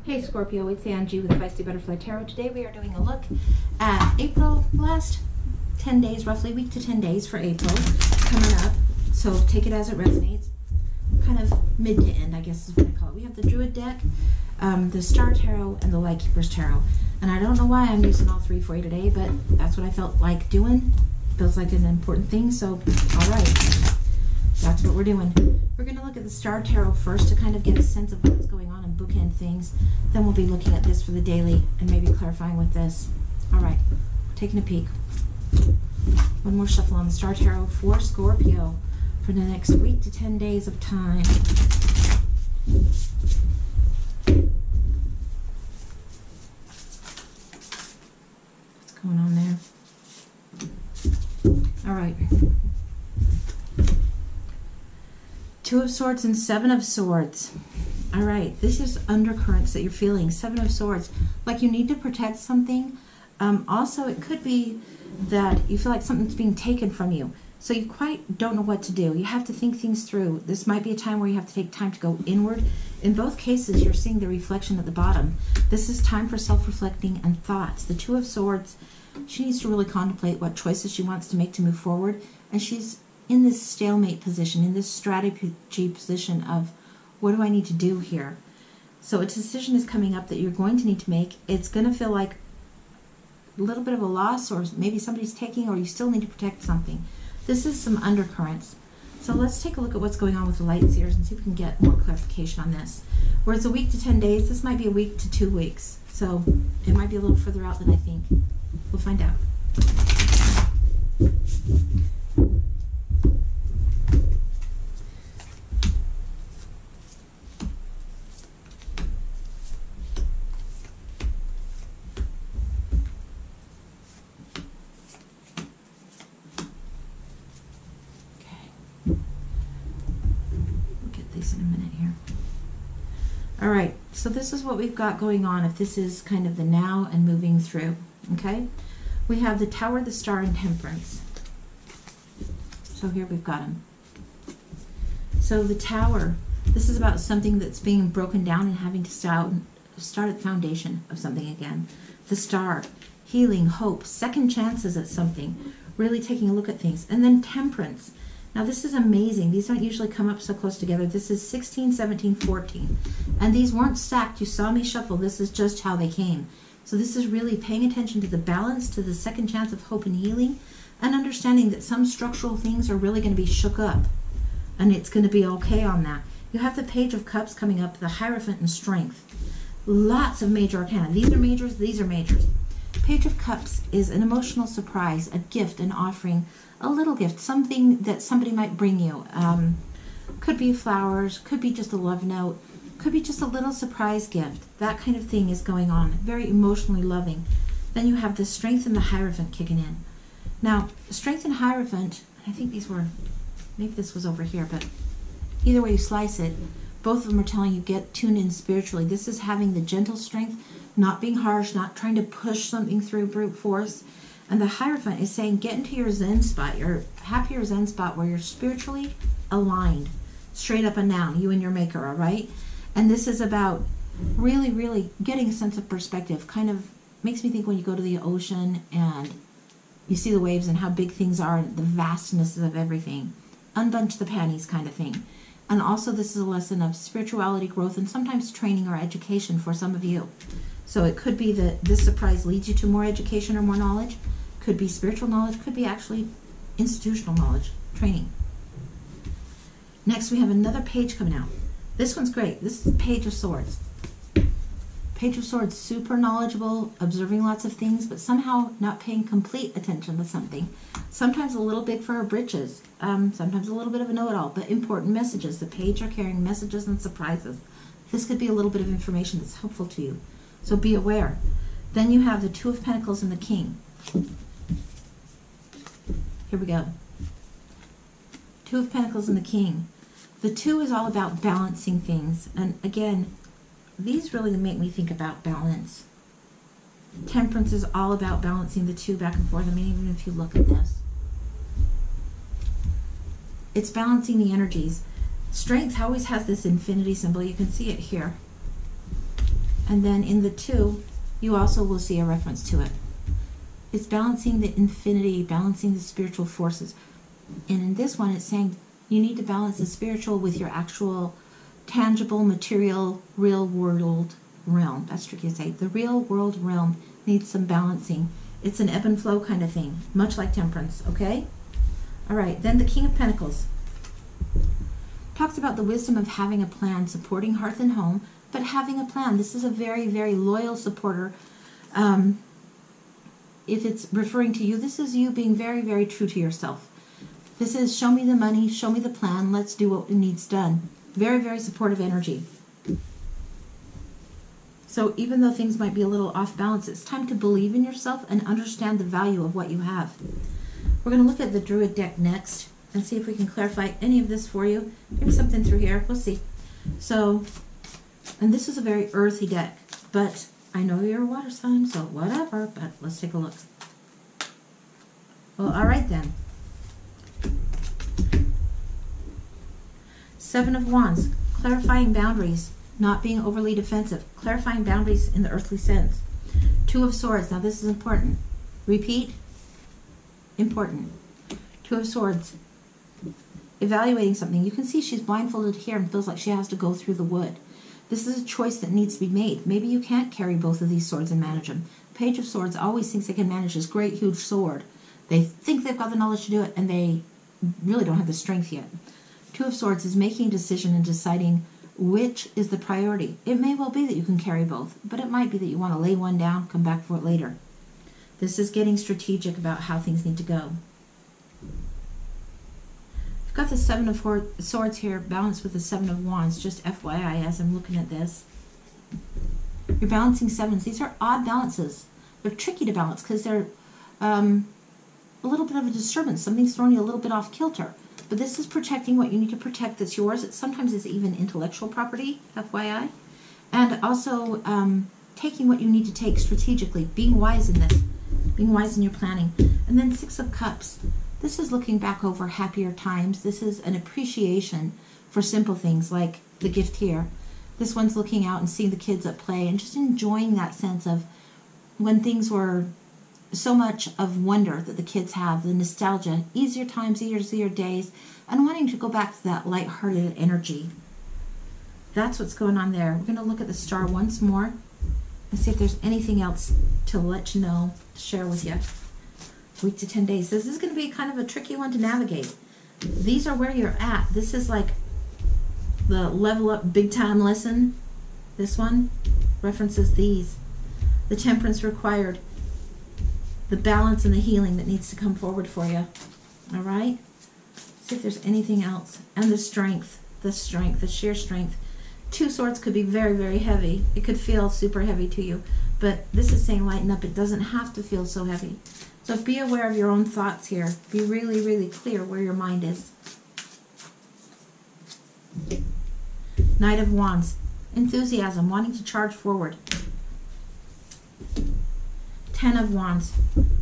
Hey Scorpio, it's Angie with Feisty Butterfly Tarot. Today we are doing a look at April, last 10 days, roughly week to 10 days for April coming up. So take it as it resonates. Kind of mid to end, I guess is what I call it. We have the Druid deck, the Star Tarot, and the Lightkeeper's Tarot. And I don't know why I'm using all three for you today, but that's what I felt like doing. Feels like an important thing, so all right. That's what we're doing. We're going to look at the Star Tarot first to kind of get a sense of what's going on and bookend things. Then we'll be looking at this for the daily and maybe clarifying with this. All right, taking a peek. One more shuffle on the Star Tarot for Scorpio for the next week to 10 days of time. What's going on there? All right. Two of Swords and Seven of Swords. All right, this is undercurrents that you're feeling. Seven of Swords, like you need to protect something. Also, it could be that you feel like something's being taken from you. So you quite don't know what to do. You have to think things through. This might be a time where you have to take time to go inward. In both cases, you're seeing the reflection at the bottom. This is time for self-reflecting and thoughts. The Two of Swords, she needs to really contemplate what choices she wants to make to move forward. And she's in this stalemate position, in this strategy position of, what do I need to do here? So a decision is coming up that you're going to need to make. It's going to feel like a little bit of a loss, or maybe somebody's taking, or you still need to protect something. This is some undercurrents. So let's take a look at what's going on with the light seers and see if we can get more clarification on this. Whereas a week to 10 days, this might be a week to 2 weeks. So it might be a little further out than I think. We'll find out. In a minute here. All right, so this is what we've got going on, if this is kind of the now and moving through. Okay, we have the Tower, the Star, and Temperance. So here we've got them. So the Tower, this is about something that's being broken down and having to start at the foundation of something again. The Star, healing, hope, second chances at something, really taking a look at things. And then Temperance. Now this is amazing. These don't usually come up so close together. This is 16, 17, 14. And these weren't stacked. You saw me shuffle. This is just how they came. So this is really paying attention to the balance, to the second chance of hope and healing, and understanding that some structural things are really going to be shook up. And it's going to be okay on that. You have the Page of Cups coming up, the Hierophant, and Strength. Lots of major arcana. These are majors, these are majors. Page of Cups is an emotional surprise, a gift, an offering, a little gift, something that somebody might bring you. Could be flowers, could be just a love note, could be just a little surprise gift. That kind of thing is going on. Very emotionally loving. Then you have the Strength and the Hierophant kicking in. Now, Strength and Hierophant, I think these were, maybe this was over here, but either way you slice it, both of them are telling you get tuned in spiritually. This is having the gentle strength, not being harsh, not trying to push something through brute force. And the Hierophant is saying get into your Zen spot, your happier Zen spot where you're spiritually aligned, straight up and down, you and your maker, all right? And this is about really, really getting a sense of perspective. Kind of makes me think when you go to the ocean and you see the waves and how big things are, and the vastness of everything. Unbunch the panties kind of thing. And also this is a lesson of spirituality, growth, and sometimes training or education for some of you. So it could be that this surprise leads you to more education or more knowledge. Could be spiritual knowledge, could be actually institutional knowledge, training. Next we have another page coming out. This one's great. This is Page of Swords. Page of Swords, super knowledgeable, observing lots of things, but somehow not paying complete attention to something. Sometimes a little big for her britches. Sometimes a little bit of a know-it-all, but important messages. The page are carrying messages and surprises. This could be a little bit of information that's helpful to you. So be aware. Then you have the Two of Pentacles and the King. Here we go. Two of Pentacles and the King. The two is all about balancing things. And again, these really make me think about balance. Temperance is all about balancing the two back and forth. I mean, even if you look at this. It's balancing the energies. Strength always has this infinity symbol. You can see it here. And then in the 2, you also will see a reference to it. It's balancing the infinity, balancing the spiritual forces. And in this one, it's saying you need to balance the spiritual with your actual tangible, material, real world realm. That's tricky to say. The real world realm needs some balancing. It's an ebb and flow kind of thing, much like Temperance, okay? All right, then the King of Pentacles talks about the wisdom of having a plan, supporting hearth and home, but having a plan. This is a very, very loyal supporter. If it's referring to you, this is you being very, very true to yourself. This is show me the money, show me the plan, let's do what needs done. Very, very supportive energy. So even though things might be a little off balance, it's time to believe in yourself and understand the value of what you have. We're going to look at the Druid deck next and see if we can clarify any of this for you. Maybe something through here. We'll see. So, and this is a very earthy deck, but I know you're a water sign, so whatever, but let's take a look. Well, all right then. 7 of Wands, clarifying boundaries, not being overly defensive, clarifying boundaries in the earthly sense. 2 of Swords, now this is important. Repeat, important. 2 of Swords, evaluating something. You can see she's blindfolded here and feels like she has to go through the wood. This is a choice that needs to be made. Maybe you can't carry both of these swords and manage them. Page of Swords always thinks they can manage this great, huge sword. They think they've got the knowledge to do it, and they really don't have the strength yet. 2 of Swords is making a decision and deciding which is the priority. It may well be that you can carry both, but it might be that you want to lay one down, come back for it later. This is getting strategic about how things need to go. I've got the 7 of Swords here balanced with the 7 of Wands, just FYI as I'm looking at this. You're balancing 7s. These are odd balances. They're tricky to balance because they're a little bit of a disturbance. Something's throwing you a little bit off kilter. But this is protecting what you need to protect that's yours. Sometimes it's even intellectual property, FYI. And also taking what you need to take strategically, being wise in this, being wise in your planning. And then 6 of Cups. This is looking back over happier times. This is an appreciation for simple things like the gift here. This one's looking out and seeing the kids at play and just enjoying that sense of when things were so much of wonder that the kids have, the nostalgia, easier times, easier days, and wanting to go back to that lighthearted energy. That's what's going on there. We're going to look at the star once more and see if there's anything else to let you know, to share with you. Week to 10 days. This is going to be kind of a tricky one to navigate. These are where you're at. This is like the level up big time lesson. This one references these. The temperance required. The balance and the healing that needs to come forward for you. All right? See if there's anything else. And the strength, the sheer strength. 2 swords could be very, very heavy. It could feel super heavy to you. But this is saying lighten up. It doesn't have to feel so heavy. So be aware of your own thoughts here. Be really, really clear where your mind is. Knight of Wands. Enthusiasm, wanting to charge forward. 10 of Wands.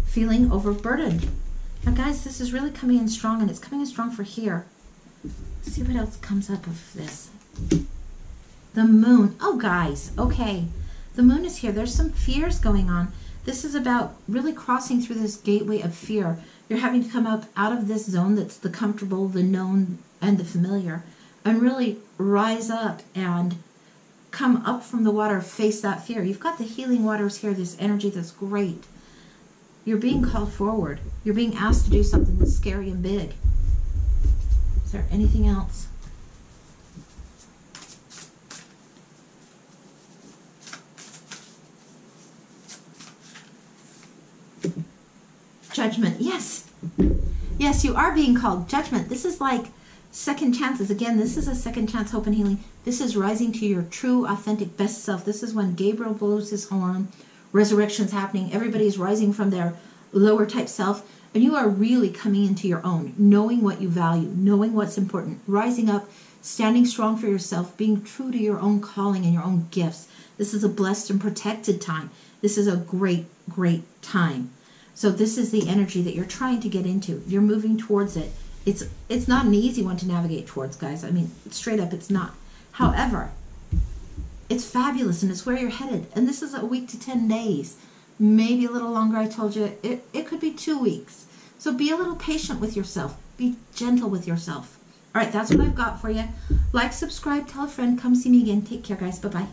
Feeling overburdened. Now guys, this is really coming in strong, and it's coming in strong for here. Let's see what else comes up of this. The Moon. Oh guys, okay. The Moon is here. There's some fears going on. This is about really crossing through this gateway of fear. You're having to come up out of this zone that's the comfortable, the known, and the familiar, and really rise up and come up from the water, face that fear. You've got the healing waters here, this energy that's great. You're being called forward. You're being asked to do something that's scary and big. Is there anything else? Judgment. Yes. Yes, you are being called. Judgment. This is like second chances. Again, this is a second chance, hope and healing. This is rising to your true, authentic, best self. This is when Gabriel blows his horn. Resurrection's happening. Everybody's rising from their lower type self. And you are really coming into your own. Knowing what you value. Knowing what's important. Rising up. Standing strong for yourself. Being true to your own calling and your own gifts. This is a blessed and protected time. This is a great, great time. So this is the energy that you're trying to get into. You're moving towards it. It's not an easy one to navigate towards, guys. I mean, straight up, it's not. However, It's fabulous, and it's where you're headed. And this is a week to 10 days. Maybe a little longer. I told you it could be 2 weeks. So be a little patient with yourself. Be gentle with yourself. All right, that's what I've got for you. Like, subscribe, tell a friend. Come see me again. Take care, guys. Bye-bye.